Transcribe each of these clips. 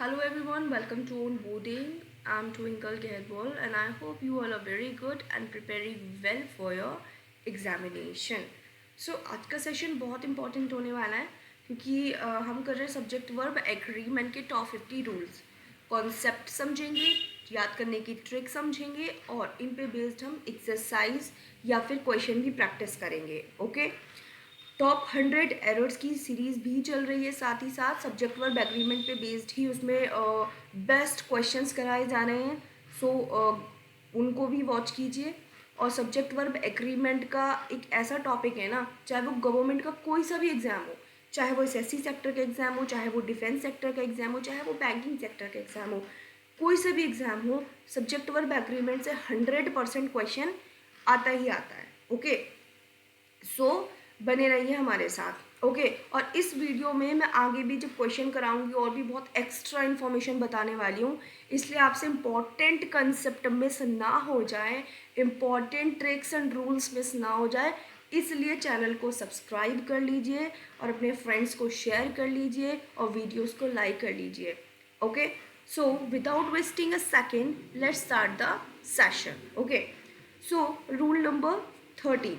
Hello everyone, welcome to onboarding. I'm Twinkle Kehbol and I hope you all are very good and preparing well for your examination. So आज का session बहुत important होने वाला है क्योंकि हम कर रहे हैं सब्जेक्ट वर्ब एग्रीमेंट के टॉप 50 रूल्स. कॉन्सेप्ट समझेंगे, याद करने की ट्रिक समझेंगे और इन पे बेस्ड हम एक्सरसाइज या फिर क्वेश्चन की प्रैक्टिस करेंगे. ओके टॉप 100 एरर्स की सीरीज़ भी चल रही है, साथ ही साथ सब्जेक्ट वर्ब एग्रीमेंट पे बेस्ड ही उसमें बेस्ट क्वेश्चंस कराए जा रहे हैं. सो उनको भी वॉच कीजिए. और सब्जेक्ट वर्ब एग्रीमेंट का एक ऐसा टॉपिक है ना, चाहे वो गवर्नमेंट का कोई सा भी एग्ज़ाम हो, चाहे वो एसएससी सेक्टर का एग्ज़ाम हो, चाहे वो डिफेंस सेक्टर का एग्ज़ाम हो, चाहे वो बैंकिंग सेक्टर का एग्ज़ाम हो, कोई सा भी एग्ज़ाम हो, सब्जेक्ट वर्ब एग्रीमेंट से 100% क्वेश्चन आता ही आता है. ओके सो बने रहिए हमारे साथ. ओके और इस वीडियो में मैं आगे भी जब क्वेश्चन कराऊंगी और भी बहुत एक्स्ट्रा इन्फॉर्मेशन बताने वाली हूँ, इसलिए आपसे इम्पॉर्टेंट कंसेप्ट मिस ना हो जाए, important tricks and rules miss ना हो जाए, इसलिए चैनल को सब्सक्राइब कर लीजिए और अपने फ्रेंड्स को शेयर कर लीजिए और वीडियोस को लाइक कर लीजिए. Okay so without wasting a second let's start the session. Okay so rule number 13.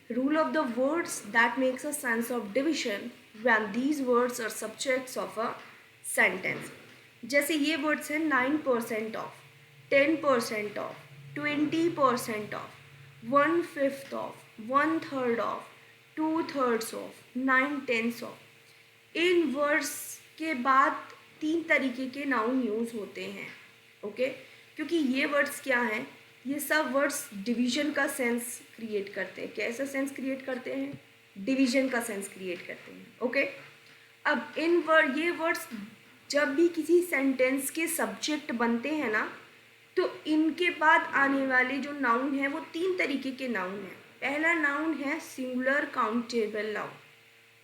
Rule of the words that makes a sense of division when these words are subjects of a sentence. जैसे ये words हैं 9% of, 10% of, 20% of, 1/5 of, 1/3 of, 2/3 of, 9/10 of. In words के बाद 3 तरीके के noun use होते हैं. Okay क्योंकि ये वर्ड्स क्या हैं, ये सब वर्ड्स डिवीजन का सेंस क्रिएट करते हैं. कैसा सेंस क्रिएट करते हैं? डिवीजन का सेंस क्रिएट करते हैं. ओके अब ये वर्ड्स जब भी किसी सेंटेंस के सब्जेक्ट बनते हैं ना, तो इनके बाद आने वाले जो नाउन है वो 3 तरीके के नाउन हैं. पहला नाउन है singular countable noun.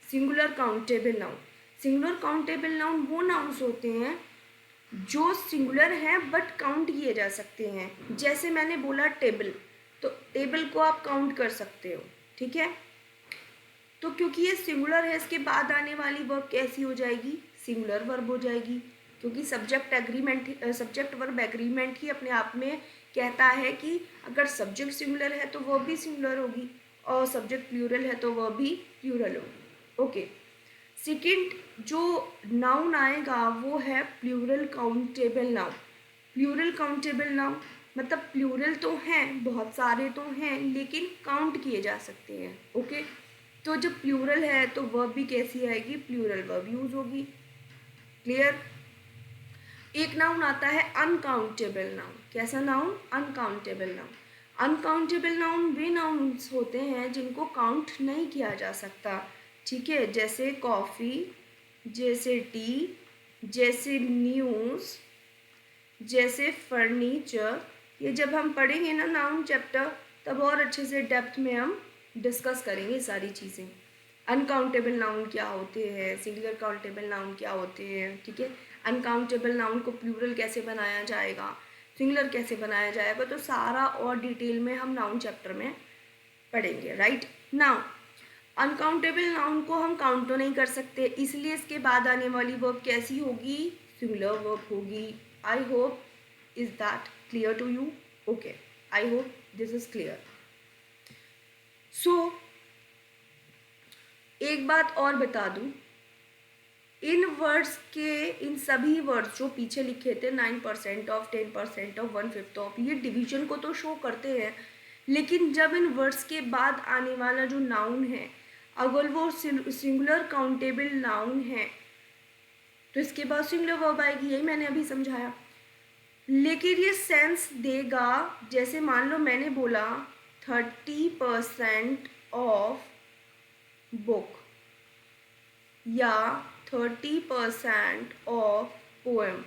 Singular countable noun, singular countable noun वो नाउन्स होते हैं जो सिंगुलर हैं बट काउंट किए जा सकते हैं. जैसे मैंने बोला टेबल, तो टेबल को आप काउंट कर सकते हो. ठीक है, तो क्योंकि ये सिंगुलर है, इसके बाद आने वाली वर्ब कैसी हो जाएगी? सिंगुलर वर्ब हो जाएगी. क्योंकि सब्जेक्ट वर्ब एग्रीमेंट ही अपने आप में कहता है कि अगर सब्जेक्ट सिंगुलर है तो वर्ब भी सिंगुलर होगी और सब्जेक्ट प्लूरल है तो वर्ब भी प्लूरल होगी. ओके सेकेंड जो नाउन आएगा वो है plural countable noun. Plural countable noun मतलब प्लूरल तो हैं, बहुत सारे तो हैं, लेकिन काउंट किए जा सकते हैं. ओके तो जब प्लूरल है तो वर्ब भी कैसी आएगी? प्लूरल वर्ब यूज होगी. क्लियर. एक नाउन आता है अनकाउंटेबल नाउन. कैसा noun? Uncountable noun. Uncountable noun वे नाउन्स होते हैं जिनको काउंट नहीं किया जा सकता. ठीक है, जैसे कॉफ़ी, जैसे टी, जैसे न्यूज़, जैसे फर्नीचर. ये जब हम पढ़ेंगे ना नाउन चैप्टर, तब और अच्छे से डेप्थ में हम डिस्कस करेंगे सारी चीज़ें. अनकाउंटेबल नाउन क्या होते हैं, सिंगुलर काउंटेबल नाउन क्या होते हैं. ठीक है, अनकाउंटेबल नाउन को प्लूरल कैसे बनाया जाएगा, सिंगुलर कैसे बनाया जाएगा, तो सारा और डिटेल में हम नाउन चैप्टर में पढ़ेंगे. राइट नाउ अनकाउंटेबल नाउन को हम काउंट तो नहीं कर सकते, इसलिए इसके बाद आने वाली वर्ब कैसी होगी? सिंगुलर वर्ब होगी. I hope is that clear to you? Okay I hope this is clear. So एक बात और बता दूं, इन वर्ड्स के, इन सभी वर्ड्स जो पीछे लिखे थे 9% ऑफ, 10% ऑफ, 1/5 ऑफ, ये डिवीजन को तो शो करते हैं, लेकिन जब इन वर्ड्स के बाद आने वाला जो नाउन है अगर वो सिंगुलर काउंटेबल नाउन है तो इसके बाद सिंगुलर वर्ब आएगी. यही मैंने अभी समझाया. लेकिन ये सेंस देगा, जैसे मान लो मैंने बोला 30% ऑफ बुक या 30% ऑफ पोएम,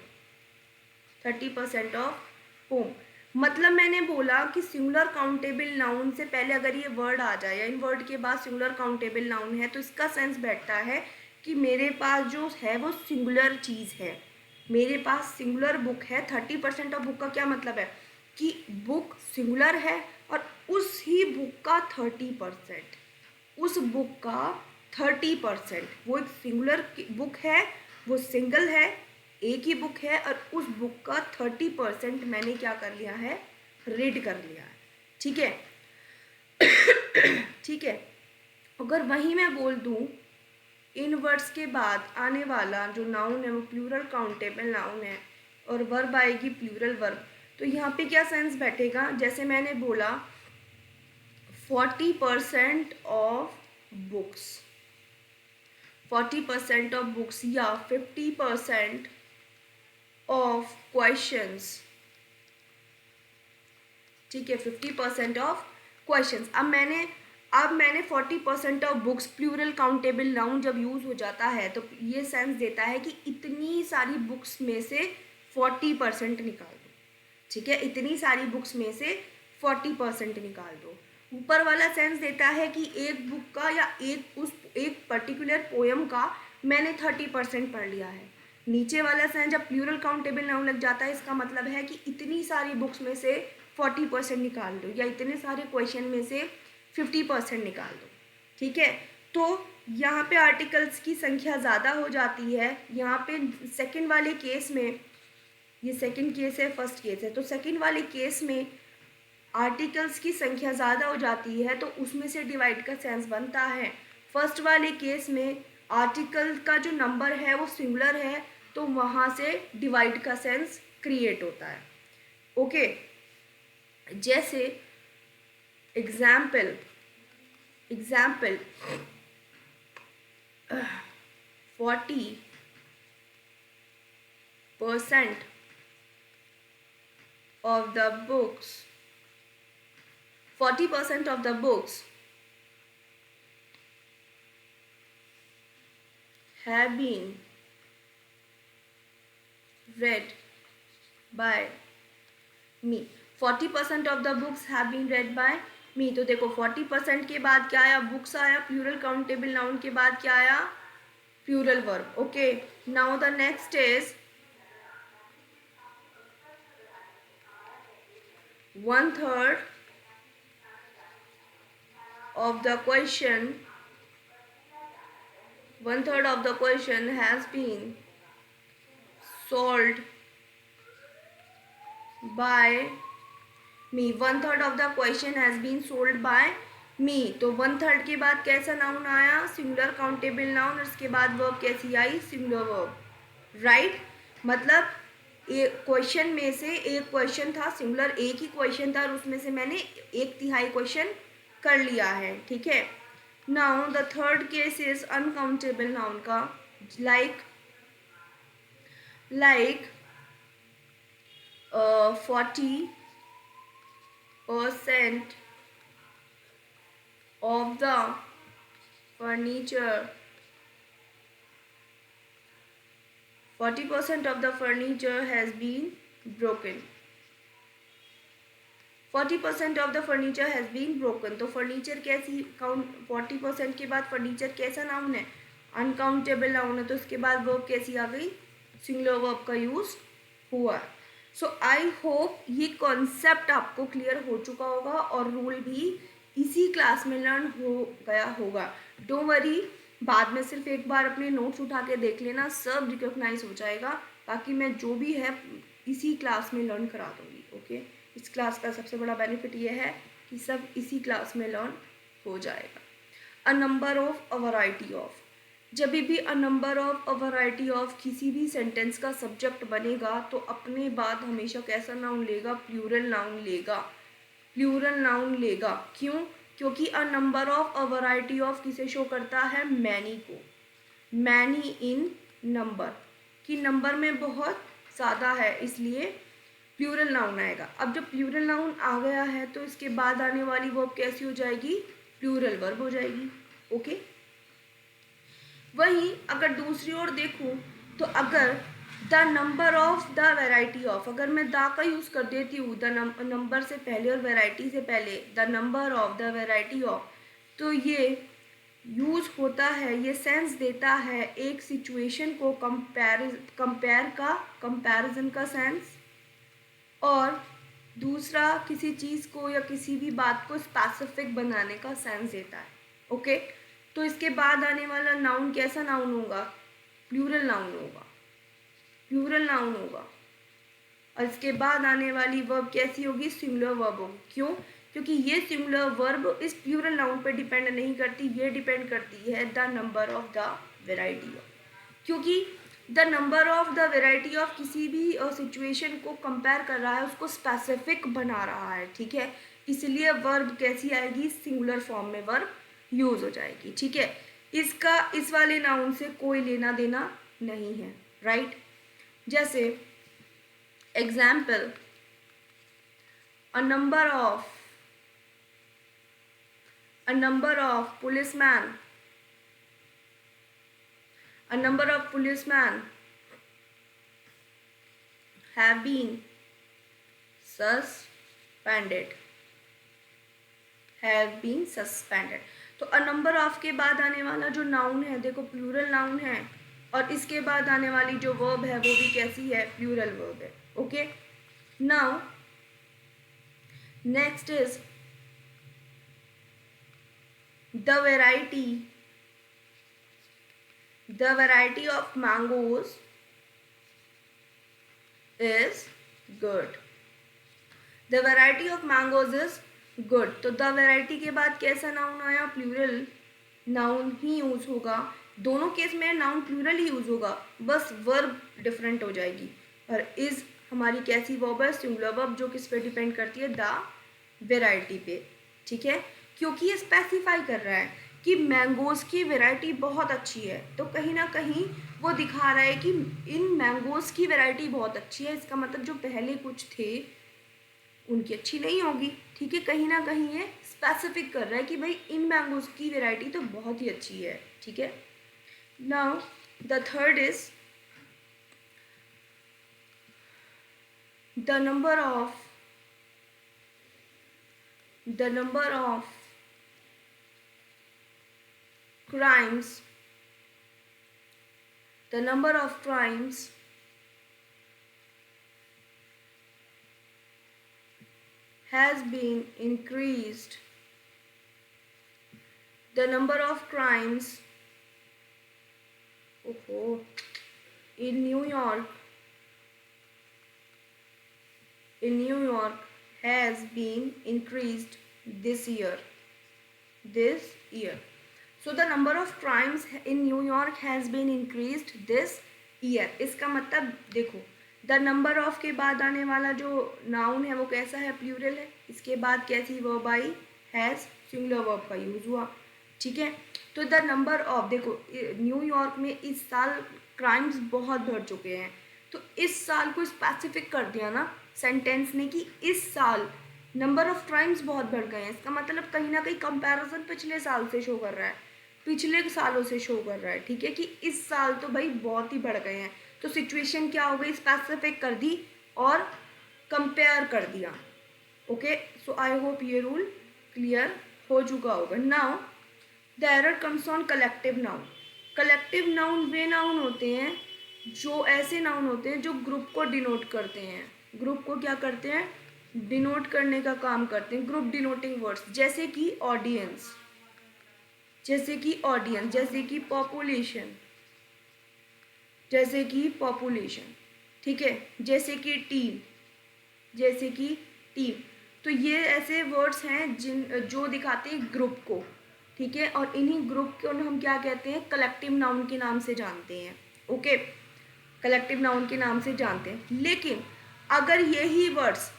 30% ऑफ पोम. मतलब मैंने बोला कि सिंगुलर काउंटेबल नाउन से पहले अगर ये वर्ड आ जाए या इन वर्ड के बाद सिंगुलर काउंटेबल नाउन है तो इसका सेंस बैठता है कि मेरे पास जो है वो सिंगुलर चीज़ है, मेरे पास सिंगुलर बुक है. 30% ऑफ बुक का क्या मतलब है कि बुक सिंगुलर है और उस ही बुक का 30%, उस बुक का 30%, वो एक सिंगुलर बुक है, वो सिंगल है, एक ही बुक है और उस बुक का 30% मैंने क्या कर लिया है, रीड कर लिया है। ठीक है ठीक है। अगर वही मैं बोल दूँ इन वर्ड्स के बाद आने वाला जो नाउन है वो प्लूरल काउंटेबल नाउन है और वर्ब आएगी प्लूरल वर्ब, तो यहाँ पे क्या सेंस बैठेगा, जैसे मैंने बोला 40% ऑफ बुक्स, 40% ऑफ बुक्स या 50% ऑफ क्वेश्चंस। ठीक है, 50% ऑफ क्वेश्चंस। अब मैंने 40% of books, plural countable noun जब यूज़ हो जाता है तो ये सेंस देता है कि इतनी सारी बुक्स में से 40% निकाल दो। ठीक है, इतनी सारी बुक्स में से 40% निकाल दो। ऊपर वाला सेंस देता है कि एक बुक का या एक पर्टिकुलर पोएम का मैंने 30% पढ़ लिया है। नीचे वाला सेंस जब प्लूरल काउंटेबल नाउन लग जाता है इसका मतलब है कि इतनी सारी बुक्स में से 40% निकाल दो या इतने सारे क्वेश्चन में से 50% निकाल दो। ठीक है, तो यहाँ पे आर्टिकल्स की संख्या ज़्यादा हो जाती है। यहाँ पे सेकंड वाले केस में, ये सेकंड केस है, फर्स्ट केस है, तो सेकंड वाले केस में आर्टिकल्स की संख्या ज़्यादा हो जाती है तो उसमें से डिवाइड का सेंस बनता है। फर्स्ट वाले केस में आर्टिकल का जो नंबर है वो सिंगुलर है तो वहाँ से डिवाइड का सेंस क्रिएट होता है। ओके, जैसे example 40% of the books, 40% of the books have been read by me. 40% of the books have been read by me. तो देखो 40% के बाद क्या आया, बुक्स आया, प्लूरल काउंटेबल नाउन के बाद क्या आया, plural verb. Okay, now the next is 1/3 of the question, 1/3 of the question has been solved by me. 1/3 of the question has been solved by me. तो 1/3 के बाद कैसा नाउन आया, सिंगुलर काउंटेबल नाउन, और उसके बाद वर्ब कैसी आई, singular verb. Right, मतलब एक क्वेश्चन में से एक क्वेश्चन था सिंगुलर, एक ही क्वेश्चन था और उसमें से मैंने 1/3 क्वेश्चन कर लिया है। ठीक है, now the third case is uncountable noun का, like 40% of the furniture, 40% of the furniture has been broken. 40% of the furniture has been broken. तो फर्नीचर कैसी काउंट, 40% के बाद फर्नीचर कैसा नाउन है, अनकाउंटेबल नाउन है, तो उसके बाद वर्ब कैसी आ गई, सिंगुलर वर्ब का यूज हुआ। सो आई होप ये कॉन्सेप्ट आपको क्लियर हो चुका होगा और रूल भी इसी क्लास में लर्न हो गया होगा। डोंट वरी, बाद में सिर्फ एक बार अपने नोट्स उठा के देख लेना, सब रिकॉग्नाइज हो जाएगा। बाकी मैं जो भी है इसी क्लास में लर्न करा दूँगी। ओके, इस क्लास का सबसे बड़ा बेनिफिट ये है कि सब इसी क्लास में लर्न हो जाएगा। अ number of, a variety of, जब भी अ number of, a variety of किसी भी सेंटेंस का सब्जेक्ट बनेगा तो अपने बाद हमेशा कैसा नाउन लेगा, प्लूरल नाउन लेगा, प्लूरल नाउन लेगा। क्यों, क्योंकि अ number of, a variety of किसे शो करता है, मैनी को, मैनी इन नंबर, कि नंबर में बहुत ज़्यादा है, इसलिए प्लूरल नाउन आएगा। अब जब प्लूरल नाउन आ गया है तो इसके बाद आने वाली वर्ब कैसी हो जाएगी, प्लूरल वर्ब हो जाएगी। ओके, वहीं अगर दूसरी ओर देखूं तो अगर the number of the variety of, अगर मैं द का यूज़ कर देती हूँ द नंबर से पहले और वैरायटी से पहले, the number of, the variety of, तो ये यूज होता है, ये सेंस देता है एक सिचुएशन को कंपैरिजन का सेंस, और दूसरा किसी चीज़ को या किसी भी बात को स्पेसिफिक बनाने का सेंस देता है। ओके, तो इसके बाद आने वाला नाउन कैसा नाउन होगा, प्लूरल नाउन होगा। प्लूरल नाउन होगा। और इसके बाद आने वाली वर्ब कैसी होगी? सिंगुलर वर्ब होगी। क्यों? क्योंकि ये सिंगुलर वर्ब इस प्लूरल नाउन पर डिपेंड नहीं करती, ये डिपेंड करती है the number of the variety of, क्योंकि the number of the variety of किसी भी सिचुएशन को कंपेयर कर रहा है, उसको स्पेसिफिक बना रहा है, ठीक है। इसलिए वर्ब कैसी आएगी? सिंगुलर फॉर्म में वर्ब यूज हो जाएगी, ठीक है। इसका इस वाले नाउन से कोई लेना देना नहीं है, राइट। जैसे example, a number of policemen, a number of policemen have been suspended, have been suspended। तो a number of के बाद आने वाला जो नाउन है, देखो प्लूरल नाउन है, और इसके बाद आने वाली जो वर्ब है वो भी कैसी है? प्लूरल वर्ब है। Okay, now next is the variety of mangoes is good, the variety of mangoes is good। तो the variety के बाद कैसा नाउन आया? प्लूरल नाउन ही यूज होगा। दोनों केस में नाउन प्लूरल ही यूज होगा, बस वर्ब डिफरेंट हो जाएगी। और इज हमारी कैसी वर्ब है? सिंगुलर वर्ब, जो किस पे डिपेंड करती है? द वेराइटी पे, ठीक है। क्योंकि ये स्पेसिफाई कर रहा है कि मैंगोज की वैरायटी बहुत अच्छी है, तो कहीं ना कहीं वो दिखा रहा है कि इन मैंगोज की वैरायटी बहुत अच्छी है। इसका मतलब जो पहले कुछ थे उनकी अच्छी नहीं होगी, ठीक है। कहीं ना कहीं ये स्पेसिफिक कर रहा है कि भाई इन मैंगोज की वैरायटी तो बहुत ही अच्छी है, ठीक है। Now the third is the number of crimes, the number of crimes has been increased, the number of crimes in New York has been increased this year, so the number of crimes in New York has been increased this year। इसका मतलब देखो, the number of के बाद आने वाला जो noun है वो कैसा है? प्लूरल है। इसके बाद कैसी verb I? Has, singular verb का यूज हुआ, ठीक है। तो द नंबर ऑफ, देखो न्यूयॉर्क में इस साल क्राइम्स बहुत बढ़ चुके हैं, तो इस साल को स्पेसिफिक कर दिया ना सेंटेंस ने कि इस साल नंबर ऑफ क्राइम्स बहुत बढ़ गए हैं। इसका मतलब कहीं ना कहीं कंपैरिजन पिछले साल से शो कर रहा है, पिछले सालों से शो कर रहा है, ठीक है, कि इस साल तो भाई बहुत ही बढ़ गए हैं। तो सिचुएशन क्या हो गई? स्पेसिफिक कर दी और कंपेयर कर दिया। ओके, सो आई होप ये रूल क्लियर हो चुका होगा। Now the error comes on collective noun. Collective noun way noun होते हैं जो ऐसे नाउन होते हैं जो ग्रुप को डिनोट करते हैं। ग्रुप को क्या करते हैं? डिनोट करने का काम करते हैं, ग्रुप डिनोटिंग वर्ड्स, जैसे कि ऑडियंस, जैसे कि पॉपुलेशन, ठीक है, जैसे कि टीम, तो ये ऐसे वर्ड्स हैं जो दिखाते हैं ग्रुप को, ठीक है। और इन्हीं ग्रुप को हम क्या कहते हैं? कलेक्टिव नाउन के नाम से जानते हैं। ओके, कलेक्टिव नाउन के नाम से जानते हैं। लेकिन अगर यही वर्ड्स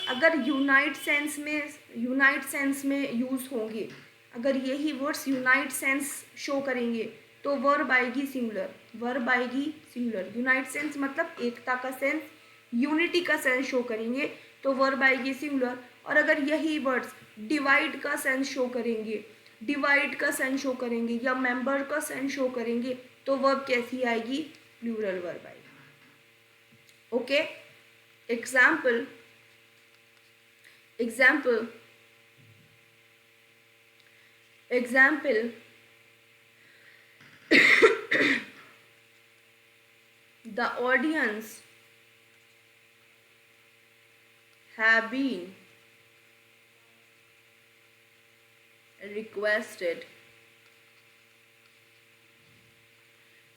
अगर यूनाइट सेंस में यूज होंगे, अगर यही वर्ड्स यूनाइट सेंस शो करेंगे तो वर्ब आएगी सिंगुलर। यूनाइट सेंस मतलब एकता का सेंस, यूनिटी का सेंस शो करेंगे तो वर्ब आएगी सिंगुलर। और अगर यही वर्ड्स डिवाइड का सेंस शो करेंगे या मेंबर का सेंस शो करेंगे तो वर्ब कैसी आएगी? प्लूरल वर्ब आएगी। Okay, example, the audience have been requested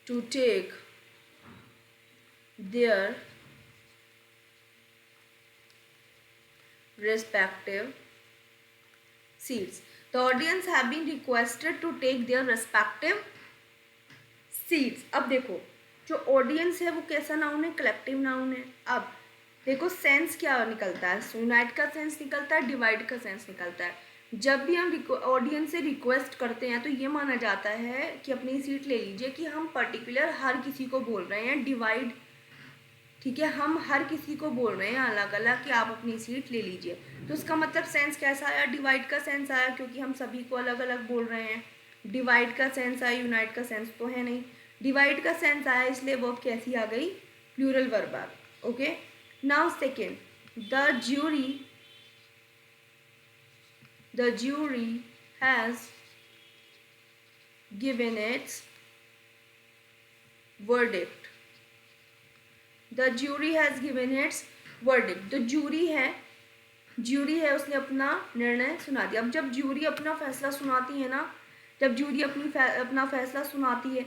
to take their respective seats. The audience have been requested to take their respective seats. अब देखो, जो ऑडियंस है वो कैसा नाउन है? कलेक्टिव नाउन है. अब देखो सेंस क्या निकलता है? यूनाइट का सेंस निकलता है, डिवाइड का सेंस निकलता है. जब भी हम ऑडियंस से रिक्वेस्ट करते हैं तो ये माना जाता है कि अपनी सीट ले लीजिए कि हम पर्टिकुलर हर किसी को बोल रहे हैं. डिवाइड, ठीक है, हम हर किसी को बोल रहे हैं अलग अलग कि आप अपनी सीट ले लीजिए. तो इसका मतलब सेंस कैसा आया? डिवाइड का सेंस आया, क्योंकि हम सभी को अलग अलग बोल रहे हैं. डिवाइड का सेंस आया, यूनाइट का सेंस तो है नहीं. डिवाइड का सेंस आया, इसलिए वर्ब कैसी आ गई? प्लूरल वर्ब आ गई. Okay, now second, the jury has given its verdict. The jury has given its verdict. तो जूरी है, उसने अपना निर्णय सुना दिया. अब जब जूरी अपना फैसला सुनाती है ना, जब जूरी अपना फैसला सुनाती है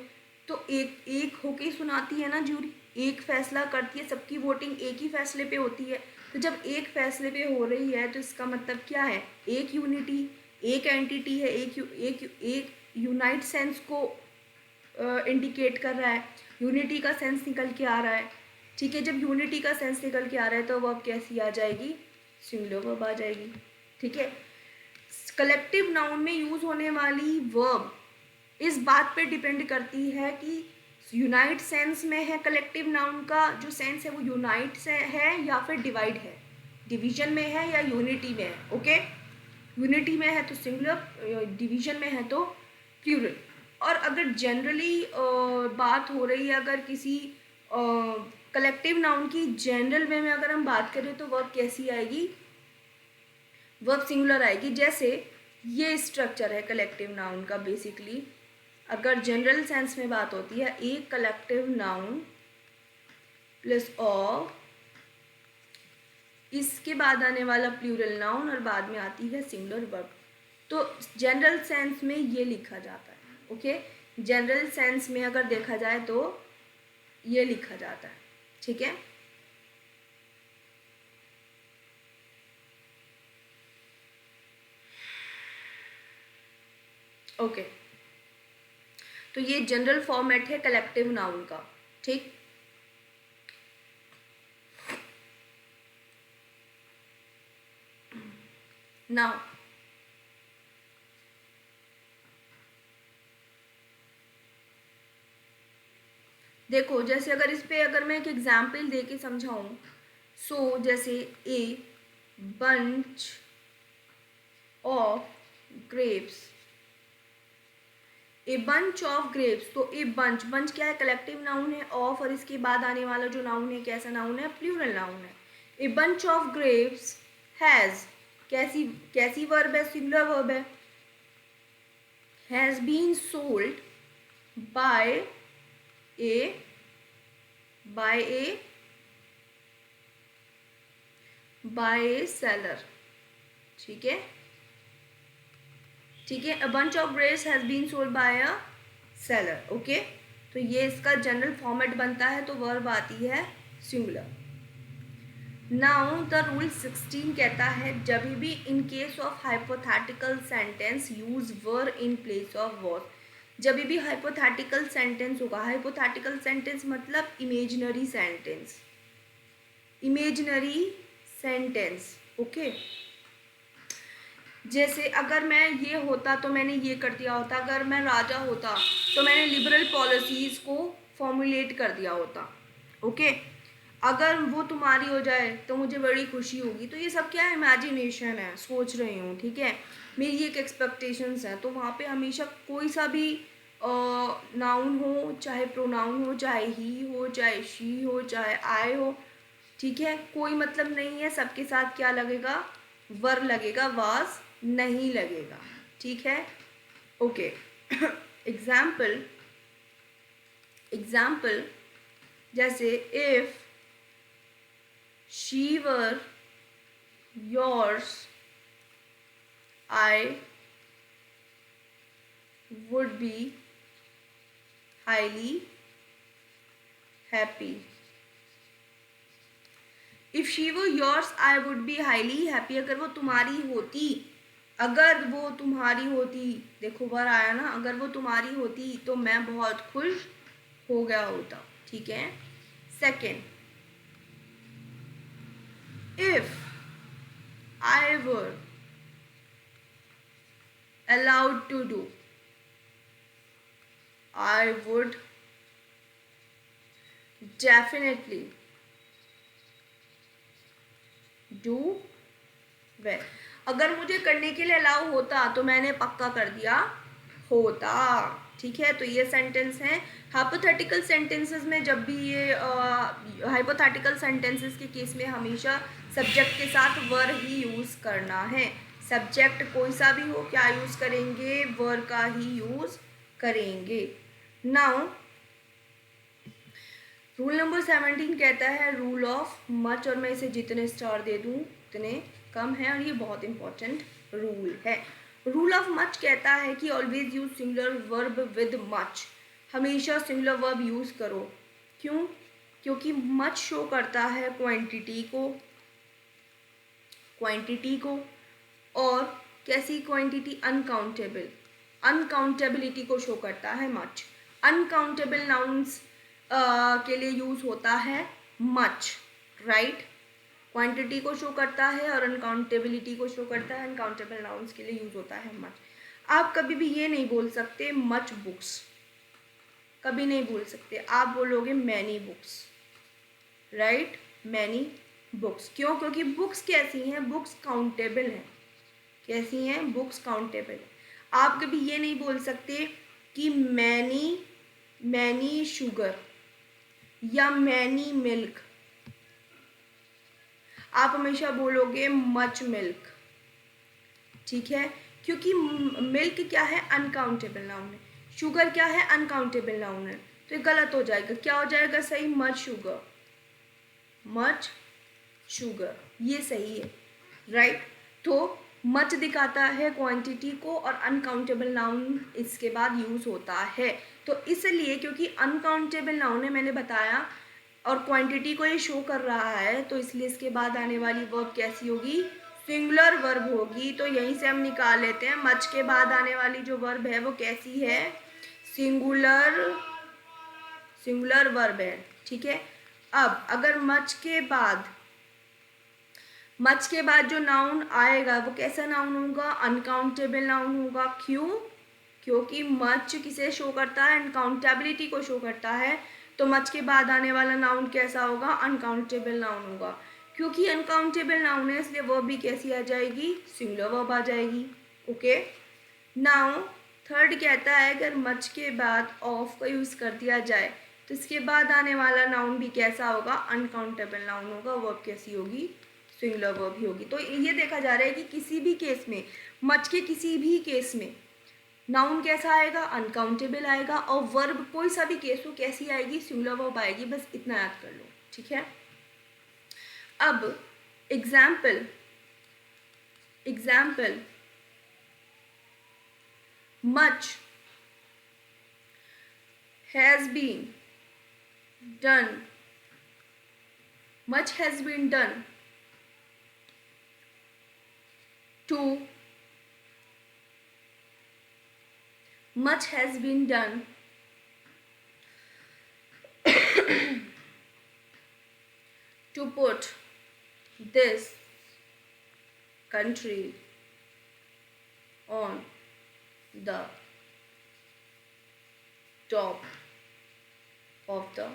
तो एक होके सुनाती है ना. जूरी एक फैसला करती है, सबकी वोटिंग एक ही फैसले पे होती है. तो जब एक फैसले पे हो रही है तो इसका मतलब क्या है? एक यूनिटी, एक एंटिटी है, एक यूनाइट सेंस को इंडिकेट कर रहा है. यूनिटी का सेंस निकल के आ रहा है. ठीक है, जब यूनिटी का सेंस निकल के आ रहा है तो वर्ब कैसी आ जाएगी? सिंगुलर वर्ब आ जाएगी. ठीक है, कलेक्टिव नाउन में यूज होने वाली वर्ब इस बात पे डिपेंड करती है कि यूनाइट सेंस में है. कलेक्टिव नाउन का जो सेंस है वो यूनाइट से है या फिर डिवाइड है, डिवीजन में है या यूनिटी में है. ओके, यूनिटी में है तो सिंगुलर, डिवीजन में है तो प्लूरल. और अगर जनरली बात हो रही है, अगर किसी कलेक्टिव नाउन की जनरल वे में अगर हम बात करें तो वर्ब कैसी आएगी? वर्ब सिंगुलर आएगी. जैसे ये स्ट्रक्चर है कलेक्टिव नाउन का. बेसिकली अगर जनरल सेंस में बात होती है, एक कलेक्टिव नाउन प्लस ऑफ, इसके बाद आने वाला प्लूरल नाउन और बाद में आती है सिंगुलर वर्ब. तो जनरल सेंस में ये लिखा जाता है. ओके, जनरल सेंस में अगर देखा जाए तो ये लिखा जाता है. ठीक है, ओके. तो ये जनरल फॉर्मेट है कलेक्टिव नाउन का. ठीक, नाउ देखो, जैसे अगर इस पे अगर मैं एक एग्जाम्पल दे के समझाऊँ, सो जैसे ए bunch of grapes, A bunch of grapes. तो ए बंच क्या है? कलेक्टिव नाउन है. ऑफ और इसके बाद आने वाला जो नाउन है कैसा नाउन है? प्लूरल नाउन है. A bunch of grapes has, कैसी वर्ब है? सिंगुलर वर्ब है. Has been sold by a seller. ठीक है, ठीक है. A bunch of grapes has been sold by a seller. Okay, तो ये इसका जनरल फॉर्मेट बनता है. तो वर्ब आती है सिंगुलर. नाउ द रूल 16 कहता है जब भी in case of hypothetical sentence use were in place of was. जब भी हाइपोथेटिकल सेंटेंस होगा, हाइपोथेटिकल सेंटेंस मतलब imaginary sentence, imaginary sentence. Okay, जैसे अगर मैं ये होता तो मैंने ये कर दिया होता. अगर मैं राजा होता तो मैंने लिबरल पॉलिसीज़ को फॉर्मुलेट कर दिया होता. ओके, अगर वो तुम्हारी हो जाए तो मुझे बड़ी खुशी होगी. तो ये सब क्या है? इमेजिनेशन है, सोच रही हूँ. ठीक है, मेरी एक एक्सपेक्टेशंस है. तो वहाँ पे हमेशा कोई सा भी नाउन हो, चाहे प्रोनाउन हो, चाहे ही हो, चाहे शी हो, चाहे आई हो, ठीक है, कोई मतलब नहीं है. सबके साथ क्या लगेगा? वर लगेगा, वाज नहीं लगेगा. ठीक है, ओके. एग्जाम्पल जैसे if she were yours I would be highly happy. If she were yours I would be highly happy, अगर वो तुम्हारी होती, अगर वो तुम्हारी होती, देखो बार आया ना, अगर वो तुम्हारी होती तो मैं बहुत खुश हो गया होता, ठीक है। Second, if I were allowed to do, I would definitely do well. अगर मुझे करने के लिए अलाउ होता तो मैंने पक्का कर दिया होता, ठीक है। तो ये सेंटेंस है। हाइपोथेटिकल सेंटेंसेस में जब भी ये हाइपोथेटिकल सेंटेंसेस के केस में हमेशा सब्जेक्ट के साथ वर ही यूज़ करना है। सब्जेक्ट कोई सा भी हो, क्या यूज़ करेंगे, वर का ही यूज़ करेंगे। नाउ रूल नंबर 17 कहता है रूल ऑफ मच, और मैं इसे जितने स्टार दे दूँ उतने कम है, और ये बहुत इंपॉर्टेंट रूल है। रूल ऑफ मच कहता है कि always use singular verb with much, हमेशा सिंगुलर वर्ब यूज़ करो। क्यों? क्योंकि मच शो करता है क्वांटिटी को, और कैसी क्वांटिटी, अनकाउंटेबल, अनकाउंटेबिलिटी को शो करता है मच। अनकाउंटेबल नाउन्स के लिए यूज़ होता है मच, राइट। क्वांटिटी को शो करता है और अनकाउंटेबिलिटी को शो करता है। अनकाउंटेबल नाउन्स के लिए यूज़ होता है मच। आप कभी भी ये नहीं बोल सकते मच बुक्स, कभी नहीं बोल सकते, आप बोलोगे many books, right, many books. क्यों? क्योंकि बुक्स कैसी हैं, बुक्स काउंटेबल हैं। कैसी हैं? बुक्स काउंटेबल हैं। आप कभी ये नहीं बोल सकते कि मैनी शुगर या मैनी मिल्क, आप हमेशा बोलोगे मच मिल्क, ठीक है। क्योंकि मिल्क क्या है, अनकाउंटेबल नाउन है, शुगर क्या है, अनकाउंटेबल नाउन है, तो ये गलत हो जाएगा। क्या हो जाएगा सही? मच शुगर, मच शुगर, ये सही है, राइट। तो मच दिखाता है क्वांटिटी को, और अनकाउंटेबल नाउन इसके बाद यूज़ होता है। तो इसलिए क्योंकि अनकाउंटेबल नाउन है, मैंने बताया, और क्वांटिटी को ये शो कर रहा है, तो इसलिए इसके बाद आने वाली वर्ब कैसी होगी, सिंगुलर वर्ब होगी। तो यहीं से हम निकाल लेते हैं मच के बाद आने वाली जो वर्ब है वो कैसी है, सिंगुलर वर्ब है, ठीक है। अब अगर मच के बाद जो नाउन आएगा वो कैसा नाउन होगा, अनकाउंटेबल नाउन होगा। क्यों? क्योंकि मच किसे शो करता है, अनकाउंटेबिलिटी को शो करता है। तो मच के बाद आने वाला नाउन कैसा होगा, अनकाउंटेबल नाउन होगा। क्योंकि अनकाउंटेबल नाउन है इसलिए वर्ब भी कैसी आ जाएगी, सिंगुलर वर्ब आ जाएगी, ओके। नाउ थर्ड कहता है अगर मच के बाद ऑफ का यूज़ कर दिया जाए तो इसके बाद आने वाला नाउन भी कैसा होगा, अनकाउंटेबल नाउन होगा, वर्ब कैसी होगी, सिंगुलर वर्ब ही होगी। तो ये देखा जा रहा है कि किसी भी केस में, मच के किसी भी केस में नाउन कैसा आएगा, अनकाउंटेबल आएगा, और वर्ब कोई सा भी केस हो कैसी आएगी, सिंगुलर वर्ब आएगी। बस इतना याद कर लो, ठीक है। अब example much has been done to much has been done to put this country on the top of the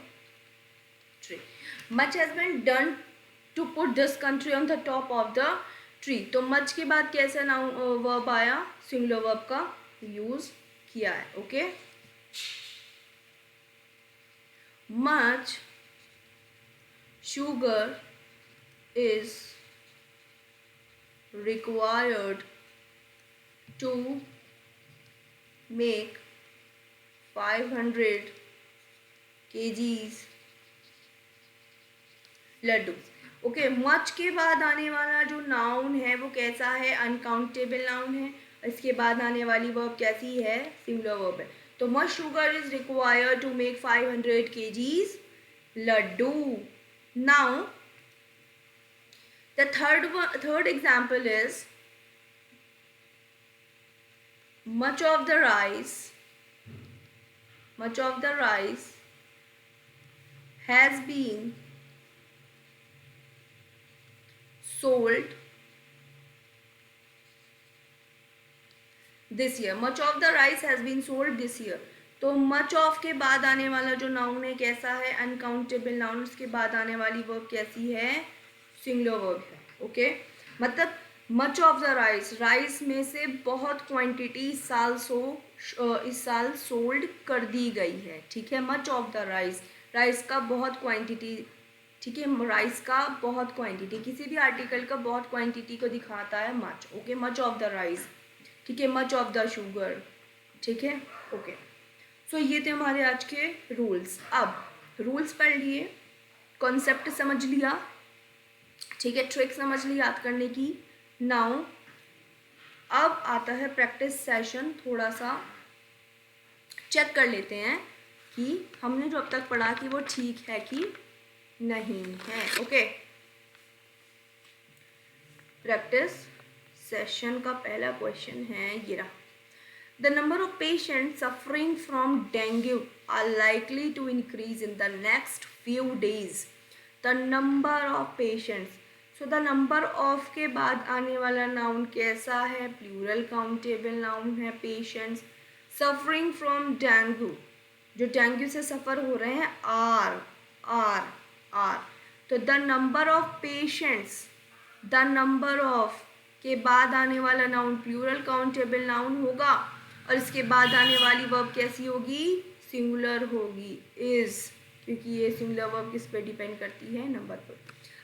tree. Much has been done to put this country on the top of the tree. तो much के बाद कैसा noun verb आया, singular verb का use किया है, okay. Much sugar is required to make 500 kgs laddoo, okay. Much के बाद आने वाला जो नाउन है वो कैसा है, अनकाउंटेबल नाउन है। इसके बाद आने वाली वर्ब कैसी है, सिंगुलर वर्ब है। तो much sugar is required to make 500 kgs laddoo. Now The third example is much of the rice has been sold this year. Much of the rice has been sold this year. तो much of के बाद आने वाला जो noun है कैसा है? Uncountable noun. उसके बाद आने वाली वर्ब कैसी है? सिंगुलर वर्ब है. ओके, मतलब मच ऑफ द राइस में से बहुत क्वांटिटी इस साल सोल्ड कर दी गई है. ठीक है, मच ऑफ द राइस का बहुत क्वांटिटी. ठीक है, राइस का बहुत क्वांटिटी, किसी भी आर्टिकल का बहुत क्वांटिटी को दिखाता है much. Okay, much of the rice. ठीक है, मच ऑफ द शुगर. ठीक है, ओके. सो ये थे हमारे आज के रूल्स. अब रूल्स पढ़ लिए, कॉन्सेप्ट समझ लिया. ठीक है, ट्रिक समझ ली याद करने की. नाउ अब आता है प्रैक्टिस सेशन. थोड़ा सा चेक कर लेते हैं कि हमने जो अब तक पढ़ा कि वो ठीक है कि नहीं है. ओके, प्रैक्टिस सेशन का पहला क्वेश्चन है ये रहा. The number of patients suffering from dengue are likely to increase in the next few days. The number of patients. So the number of के बाद आने वाला नाउन कैसा है? प्लूरल काउंटेबल नाउन है. पेशेंट्स सफरिंग फ्रॉम डेंगू, जो dengue से सफ़र हो रहे हैं, आर. तो the number of patients, the number of के बाद आने वाला नाउन प्लूरल काउंटेबल नाउन होगा और इसके बाद आने वाली वर्ब कैसी होगी? सिंगुलर होगी. इज, क्योंकि ये सिंगुलर वर्ब किस पे डिपेंड करती है? नंबर पर.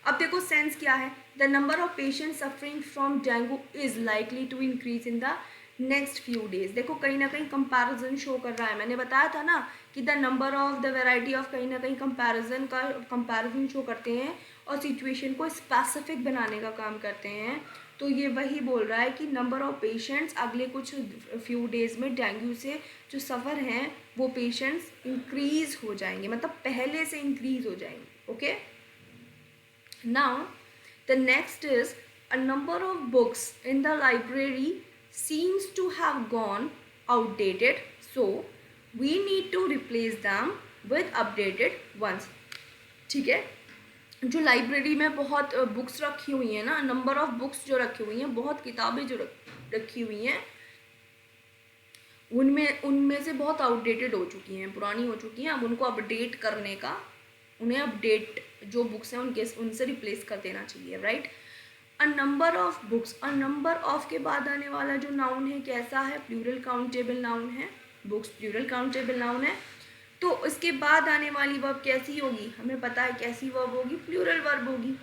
अब देखो सेंस क्या है. The number of patients suffering from dengue is likely to increase in the next few days. देखो कहीं ना कहीं कंपैरिजन शो कर रहा है. मैंने बताया था ना कि the number of the variety of कहीं ना कहीं कंपैरिजन शो करते हैं और सिचुएशन को स्पेसिफिक बनाने का काम करते हैं. तो ये वही बोल रहा है कि नंबर ऑफ पेशेंट्स अगले कुछ फ्यू डेज में डेंगू से जो सफ़र हैं वो पेशेंट्स इंक्रीज़ हो जाएंगे, मतलब पहले से इंक्रीज़ हो जाएंगे. Okay, now the next is a number of books in the library seems to have gone outdated, so we need to replace them with updated ones. ठीक है, जो लाइब्रेरी में बहुत बुक्स रखी हुई हैं ना, नंबर ऑफ बुक्स जो रखी हुई हैं, बहुत किताबें जो रखी हुई हैं, उनमें से बहुत आउटडेटेड हो चुकी हैं, पुरानी हो चुकी हैं. अब उनको अपडेट करने का, उन्हें अपडेट जो बुक्स हैं उनसे रिप्लेस कर देना चाहिए. Right. A number of books, a number of के बाद आने वाला जो नाउन है कैसा है? प्लूरल काउंटेबल नाउन है. बुक्स प्लूरल काउंटेबल नाउन है. तो इसके बाद आने वाली वर्ब कैसी होगी? हमें पता है कैसी वर्ब होगी? प्लूरल वर्ब होगी.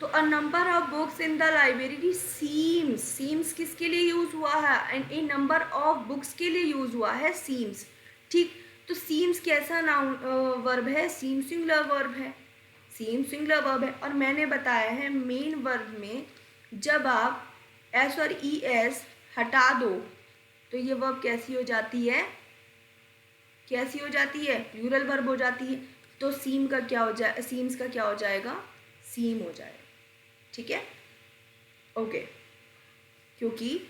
तो अ number of books in the library seems किसके लिए यूज़ हुआ है? And A number of books के लिए यूज़ हुआ है सीम्स. ठीक, तो सीम्स कैसा नाउन वर्ब है? सीम सिंगुलर वर्ब है. सीम सिंगुलर वर्ब है. और मैंने बताया है मेन वर्ब में जब आप एस और ई एस हटा दो तो ये वर्ब कैसी हो जाती है? कैसी हो जाती है? प्लूरल वर्ब हो जाती है. तो सीम्स का क्या हो जाएगा? सीम हो जाएगा. ठीक है, ओके. क्योंकि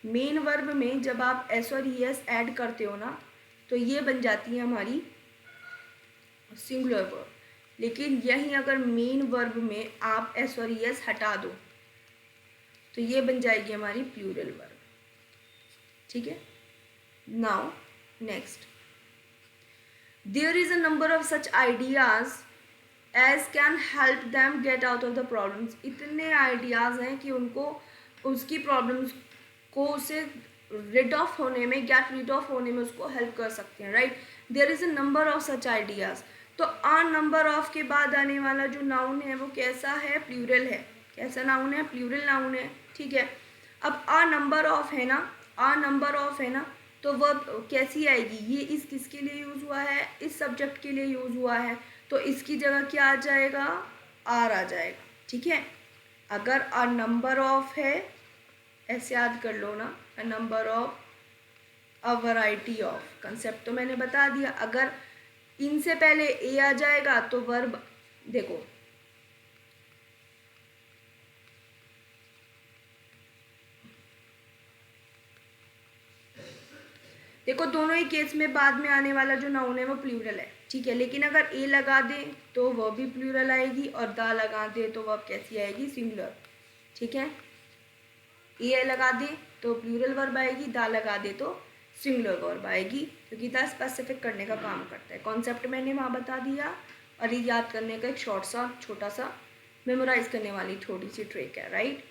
मेन वर्ब में जब आप एस और ई एस ऐड करते हो ना तो ये बन जाती है हमारी सिंगुलर वर्ब. लेकिन यहीं अगर मेन वर्ब में आप एस और ई एस हटा दो तो ये बन जाएगी हमारी प्लूरल वर्ब. ठीक है, now next, there is a number of such ideas as can help them get out of the problems. इतने आइडियाज़ हैं कि उनको उसकी प्रॉब्लम्स को उससे रिड ऑफ होने में, गेट रिड ऑफ होने में उसको हेल्प कर सकते हैं. Right. There is a number of such ideas. तो आ नंबर ऑफ के बाद आने वाला जो नाउन है वो कैसा है? प्लूरल है. कैसा नाउन है? प्लूरल नाउन है. ठीक है, अब आ नंबर ऑफ है ना, तो वर्ब कैसी आएगी? ये इस किसके लिए यूज़ हुआ है? इस सब्जेक्ट के लिए यूज़ हुआ है. तो इसकी जगह क्या आ जाएगा? आर आ जाएगा. ठीक है, अगर आ नंबर ऑफ है, ऐसे याद कर लो ना, अ number of, a variety of. Concept तो मैंने बता दिया. अगर इनसे पहले ए आ जाएगा तो वर्ब, देखो देखो दोनों ही केस में बाद में आने वाला जो नाउन है वो प्लूरल है, ठीक है, लेकिन अगर ए लगा दे तो वह भी प्लूरल आएगी और दा लगा दे तो वह कैसी आएगी, सिंगुलर, ठीक है। ए लगा दे तो प्लूरल वर्ब आएगी, दा लगा दे तो सिंगुलर वर्ब आएगी, क्योंकि दा स्पेसिफिक करने का काम करता है। कॉन्सेप्ट मैंने वहाँ बता दिया और ये याद करने का एक छोटा सा मेमोराइज करने वाली थोड़ी सी ट्रिक है, right.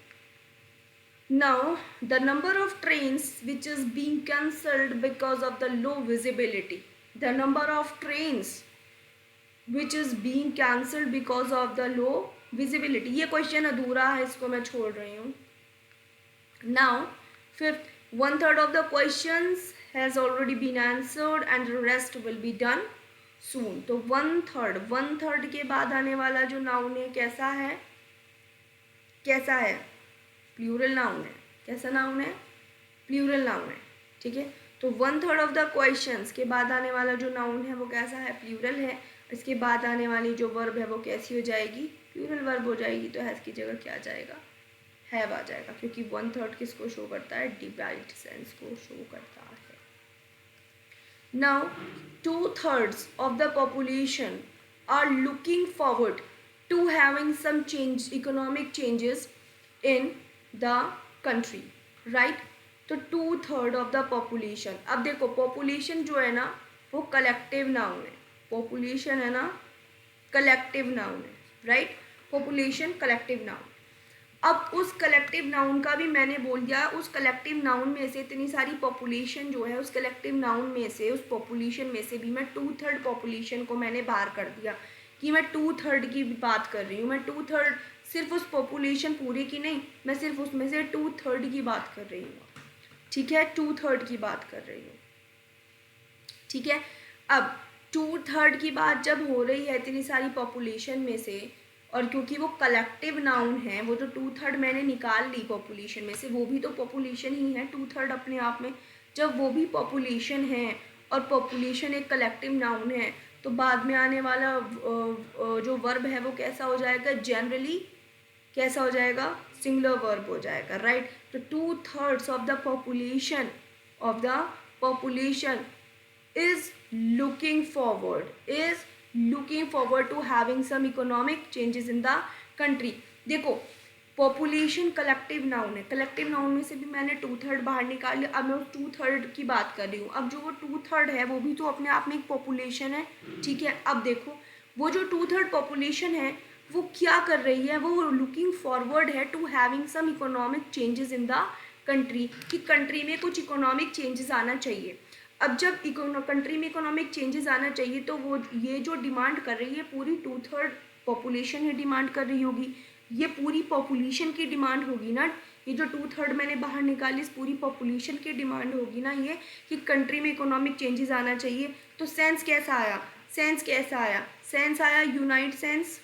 Now, the number of trains which is being cancelled because of the low visibility. The number of trains which is being cancelled because of the low visibility. ये क्वेश्चन अधूरा है, इसको मैं छोड़ रही हूँ. Now, fifth, 1/3 of the questions has already been answered and the rest will be done soon. तो 1/3 के बाद आने वाला जो नाउन है कैसा है, प्लूरल नाउन है. कैसा नाउन है, प्लूरल नाउन है, ठीक है. तो 1/3 ऑफ द क्वेश्चंस के बाद आने वाला जो नाउन है वो कैसा है, प्लूरल है. इसके बाद आने वाली जो वर्ब है वो कैसी हो जाएगी, प्लूरल वर्ब हो जाएगी. तो हैज़ की जगह क्या आ जाएगा, हैव आ जाएगा, क्योंकि 1/3 किसको शो करता है, डिवाइड सेंस को शो करता है. Now 2/3 of the population are looking forward to having some change, economic changes in the country, right. तो 2/3 ऑफ द पॉपुलेशन. अब देखो पॉपुलेशन जो है ना वो कलेक्टिव नाउन है, पॉपुलेशन है ना कलेक्टिव नाउन है, राइट. Population collective noun. अब उस कलेक्टिव नाउन का भी मैंने बोल दिया, उस कलेक्टिव नाउन में से इतनी सारी पॉपुलेशन जो है उस कलेक्टिव नाउन में से, उस पॉपुलेशन में से भी मैं 2/3 पॉपुलेशन को मैंने बाहर कर दिया कि मैं 2/3 की बात कर रही हूँ. मैं 2/3 सिर्फ उस पॉपुलेशन पूरी की नहीं, मैं सिर्फ उसमें से 2/3 की बात कर रही हूँ, ठीक है. 2/3 की बात कर रही हूँ, ठीक है. अब 2/3 की बात जब हो रही है इतनी सारी पॉपुलेशन में से, और क्योंकि वो कलेक्टिव नाउन है, वो जो 2/3 मैंने निकाल ली पॉपुलेशन में से, वो भी तो पॉपुलेशन ही है 2/3 अपने आप में. जब वो भी पॉपुलेशन है और पॉपुलेशन एक कलेक्टिव नाउन है, तो बाद में आने वाला जो वर्ब है वो कैसा हो जाएगा, जनरली कैसा हो जाएगा, सिंगुलर वर्ब हो जाएगा, राइट. तो 2/3 of the population is looking forward to having some economic changes in the country. देखो पॉपुलेशन कलेक्टिव नाउन है, कलेक्टिव नाउन में से भी मैंने 2/3 बाहर निकाल लिया. अब मैं 2/3 की बात कर रही हूँ. अब जो वो 2/3 है वो भी तो अपने आप में एक पॉपुलेशन है, ठीक है. अब देखो वो जो 2/3 पॉपुलेशन है वो क्या कर रही है, वो लुकिंग फॉरवर्ड है to having some economic changes in the country, कि कंट्री में कुछ इकोनॉमिक चेंजेस आना चाहिए. अब जब कंट्री में इकोनॉमिक चेंजेस आना चाहिए तो वो ये जो डिमांड कर रही है पूरी 2/3 पॉपुलेशन ही डिमांड कर रही होगी, ये पूरी पॉपुलेशन की डिमांड होगी ना. ये जो 2/3 मैंने बाहर निकाली इस पूरी पॉपुलेशन की डिमांड होगी ना ये, कि कंट्री में इकोनॉमिक चेंजेस आना चाहिए. तो सेंस कैसा आया, सेंस आया यूनाइट सेंस.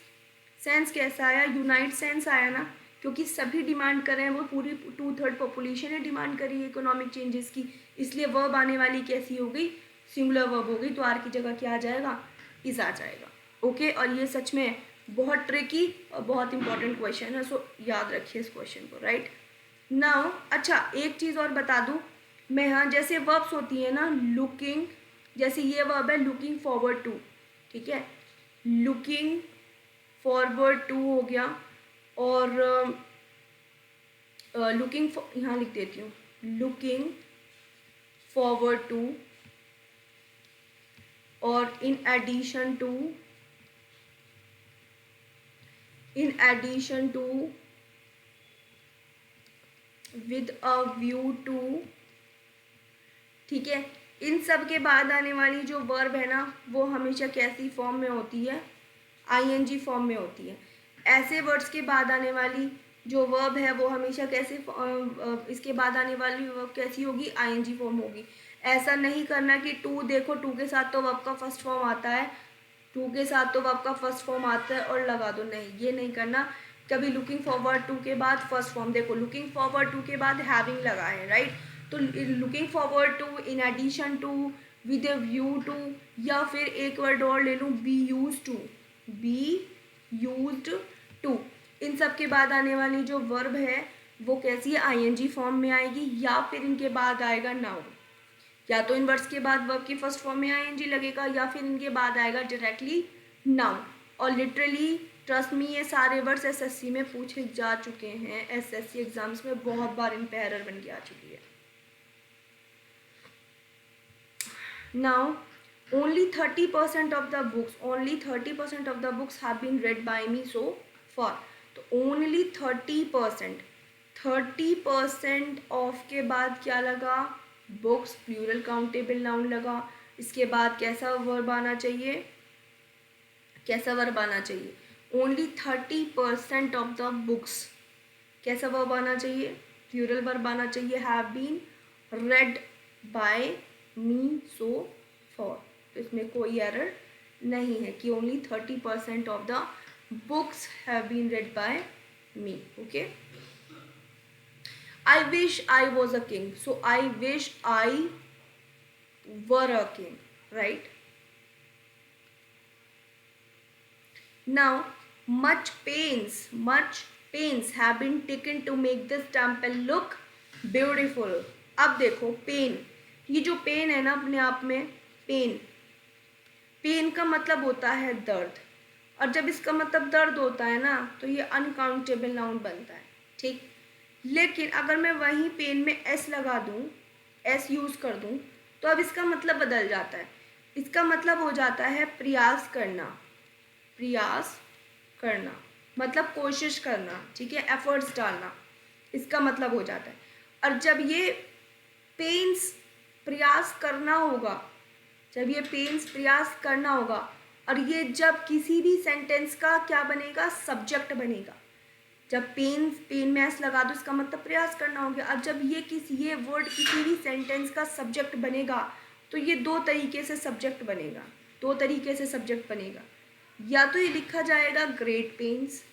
सेंस कैसा आया, यूनाइट सेंस आया ना, क्योंकि सभी डिमांड कर रहे हैं, वो पूरी 2/3 पॉपुलेशन ने डिमांड करी है इकोनॉमिक चेंजेस की, इसलिए वर्ब आने वाली कैसी हो गई, सिंगुलर वर्ब हो गई. तो आर की जगह क्या आ जाएगा, इज आ जाएगा. ओके. और ये सच में बहुत ट्रिकी और बहुत इंपॉर्टेंट क्वेश्चन है, सो याद रखिए इस क्वेश्चन को, राइट. नाउ अच्छा एक चीज़ और बता दूँ मैं, यहाँ जैसे वर्ब्स होती है ना, लुकिंग, जैसे ये वर्ब है लुकिंग फॉरवर्ड टू, ठीक है, लुकिंग फॉरवर्ड टू हो गया. और लुकिंग यहाँ लिख देती हूँ, लुकिंग फॉरवर्ड टू, और in addition to with a view to, ठीक है. इन सब के बाद आने वाली जो वर्ब है ना वो हमेशा कैसी फॉर्म में होती है, ING फॉर्म में होती है. ऐसे वर्ड्स के बाद आने वाली जो वर्ब है वो हमेशा कैसे, इसके बाद आने वाली वर्ब कैसी होगी, ING फॉर्म होगी. ऐसा नहीं करना कि टू, देखो टू के साथ तो वर्ब का फर्स्ट फॉर्म आता है, और लगा दो, नहीं ये नहीं करना. कभी लुकिंग फॉरवर्ड टू के बाद फर्स्ट फॉर्म, देखो लुकिंग फॉरवर्ड टू के बाद हैविंग लगा है, राइट. तो looking forward to, in addition to, with a view to, या फिर एक वर्ड और ले लूँ, बी यूज्ड टू. इन सब के बाद आने वाली जो वर्ब है वो कैसी है, ING फॉर्म में आएगी, या फिर इनके बाद आएगा नाउन. या तो इनवर्स के बाद वर्ब की फर्स्ट फॉर्म में आईएनजी लगेगा या फिर इनके बाद आएगा डायरेक्टली नाउन। और लिटरली ट्रस्ट मी, ये सारे वर्ड्स एसएससी में पूछे जा चुके हैं, एसएससी एग्जाम्स में बहुत बार इन पे एरर बन के आ चुकी है। Now only 30% of the books have been read by me so far। तो only 30% ऑफ के बाद क्या लगा, बुक्स प्लूरल काउंटेबल नाउन लगा। इसके बाद कैसा वर्ब आना चाहिए, ओनली 30% ऑफ द बुक्स, कैसा वर्ब आना चाहिए, प्लूरल वर्ब आना चाहिए, have been read by me so far. तो इसमें कोई एरर नहीं है कि only 30% of the books have been read by me. Okay, I wish I was a king, so I wish I were a king, right? Now much pains have been taken to make this temple look beautiful। अब देखो pen, ये जो pen है ना अपने आप में, pen का मतलब होता है दर्द, और जब इसका मतलब दर्द होता है ना तो ये अनकाउंटेबल नाउन बनता है, ठीक। लेकिन अगर मैं वहीं पेन में एस लगा दूं, एस यूज़ कर दूं, तो अब इसका मतलब बदल जाता है। इसका मतलब हो जाता है प्रयास करना, मतलब कोशिश करना, ठीक है, एफर्ट्स डालना, इसका मतलब हो जाता है। और जब ये पेन्स प्रयास करना होगा, और ये जब किसी भी सेंटेंस का क्या बनेगा, सब्जेक्ट बनेगा। जब पेन में एस लगा दो, इसका मतलब प्रयास करना हो गया। अब जब ये वर्ड किसी भी सेंटेंस का सब्जेक्ट बनेगा, तो ये दो तरीके से सब्जेक्ट बनेगा। या तो ये लिखा जाएगा ग्रेट पेन्स,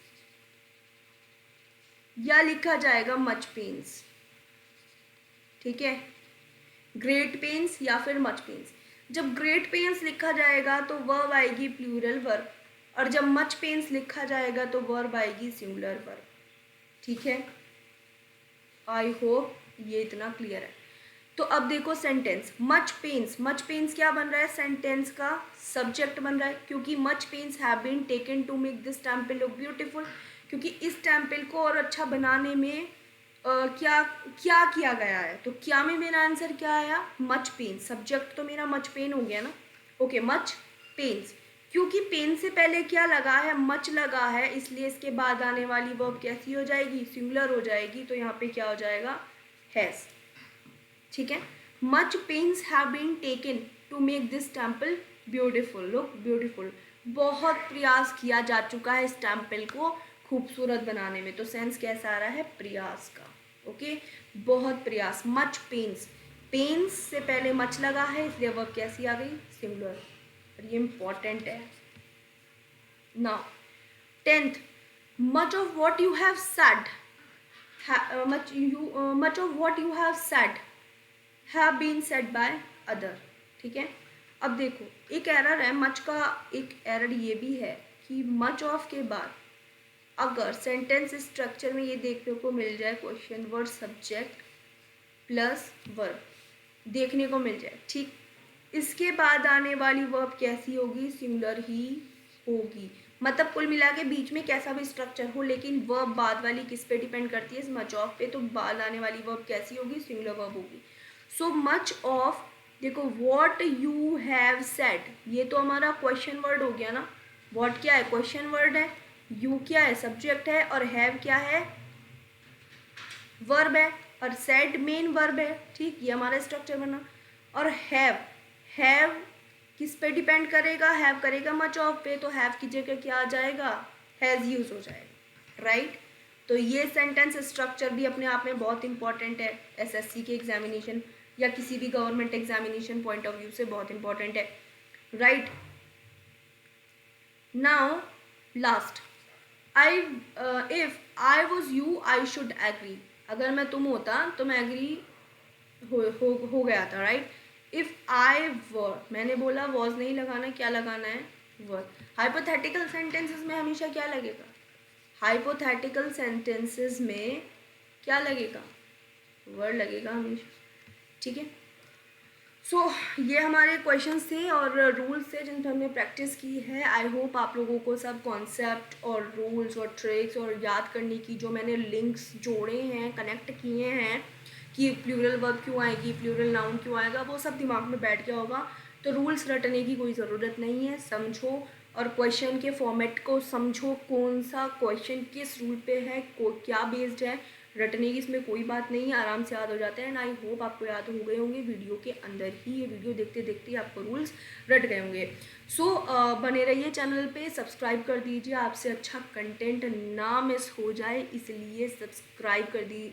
या लिखा जाएगा मच पेन्स, ठीक है, ग्रेट पेन्स या फिर मच पेन्स। जब ग्रेट पेन्स लिखा जाएगा तो वर्ब आएगी प्लूरल वर्ब, और जब मच पेन्स लिखा जाएगा तो वर्ब आएगी सिंगुलर वर्ब, ठीक है। आई होप ये इतना क्लियर है। तो अब देखो सेंटेंस, मच पेन्स क्या बन रहा है, सेंटेंस का सब्जेक्ट बन रहा है, क्योंकि much pains have been taken to make this temple look beautiful, क्योंकि इस टेम्पल को और अच्छा बनाने में क्या किया गया है। तो क्या में मेरा आंसर क्या आया, मच पेन्स। सब्जेक्ट तो मेरा मच पेन हो गया ना, ओके, मच पेन्स। क्योंकि पेन से पहले क्या लगा है, मच लगा है, इसलिए इसके बाद आने वाली वर्ब कैसी हो जाएगी, सिंगुलर हो जाएगी। तो यहाँ पे क्या हो जाएगा, हैज, ठीक है। Much pains have been taken to make this temple beautiful, look beautiful. बहुत प्रयास किया जा चुका है इस टेम्पल को खूबसूरत बनाने में। तो सेंस कैसा आ रहा है, प्रयास का, ओके, बहुत प्रयास। मच पेन्स से पहले मच लगा है, इसलिए वर्ब कैसी आ गई, सिंगुलर। ये इम्पॉर्टेंट है। Now 10th, much of what you have said have been said by other, ठीक है। अब देखो एक एरर है मच का, एक एरर ये भी है कि मच ऑफ के बाद अगर सेंटेंस स्ट्रक्चर में ये देखने को मिल जाए question word subject plus verb देखने को मिल जाए, ठीक, इसके बाद आने वाली वर्ब कैसी होगी, सिंगुलर ही होगी। मतलब कुल मिला के बीच में कैसा भी स्ट्रक्चर हो, लेकिन वर्ब बाद वाली किस पे डिपेंड करती है, मच ऑफ पे। तो बाद आने वाली वर्ब कैसी होगी, सिंगुलर वर्ब होगी। सो मच ऑफ, देखो व्हाट यू हैव सेड, ये तो हमारा क्वेश्चन वर्ड हो गया ना। व्हाट क्या है, क्वेश्चन वर्ड है, यू क्या है, सब्जेक्ट है, और हैव क्या है, वर्ब है, और सेड मेन वर्ब है, ठीक, ये हमारा स्ट्रक्चर बना। और हैव किस पे डिपेंड करेगा, हैव करेगा मच ऑफ पे, तो हैव की जगह क्या आ जाएगा, हैज़ यूज हो जाएगा, राइट। तो ये सेंटेंस स्ट्रक्चर भी अपने आप में बहुत इंपॉर्टेंट है, एसएससी के एग्जामिनेशन या किसी भी government examination point of view से बहुत इंपॉर्टेंट है, right. Now last, if I was you I should agree, अगर मैं तुम होता तो मैं एग्री हो गया था, राइट। इफ आई वर, मैंने बोला वॉज नहीं लगाना, क्या लगाना है, वर। हाइपोथेटिकल सेंटेंसेस में हमेशा क्या लगेगा, हाइपोथेटिकल सेंटेंसेस में क्या लगेगा, वर्ड लगेगा हमेशा, ठीक है। सो ये हमारे क्वेश्चंस थे और रूल्स थे जिन पर हमने प्रैक्टिस की है। आई होप आप लोगों को सब कॉन्सेप्ट और रूल्स और ट्रिक्स और याद करने की जो मैंने लिंक्स जोड़े हैं, कनेक्ट किए हैं कि प्लूरल वर्ब क्यों आएगी, प्लूरल नाउन क्यों आएगा, वो सब दिमाग में बैठ गया होगा। तो रूल्स रटने की कोई ज़रूरत नहीं है, समझो और क्वेश्चन के फॉर्मेट को समझो, कौन सा क्वेश्चन किस रूल पे है, क्या बेस्ड है। रटने की इसमें कोई बात नहीं है, आराम से याद हो जाते हैं। एंड आई होप आपको याद हो गए होंगे वीडियो के अंदर ही, ये वीडियो देखते देखते ही आपको रूल्स रट गए होंगे। सो बने रहिए चैनल पे, सब्सक्राइब कर दीजिए, आपसे अच्छा कंटेंट ना मिस हो जाए इसलिए सब्सक्राइब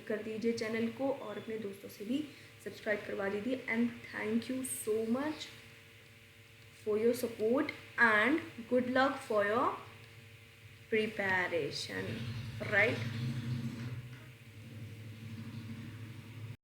कर दीजिए चैनल को और अपने दोस्तों से भी सब्सक्राइब करवा दीजिए। And thank you so much for your support and good luck for your preparation, right?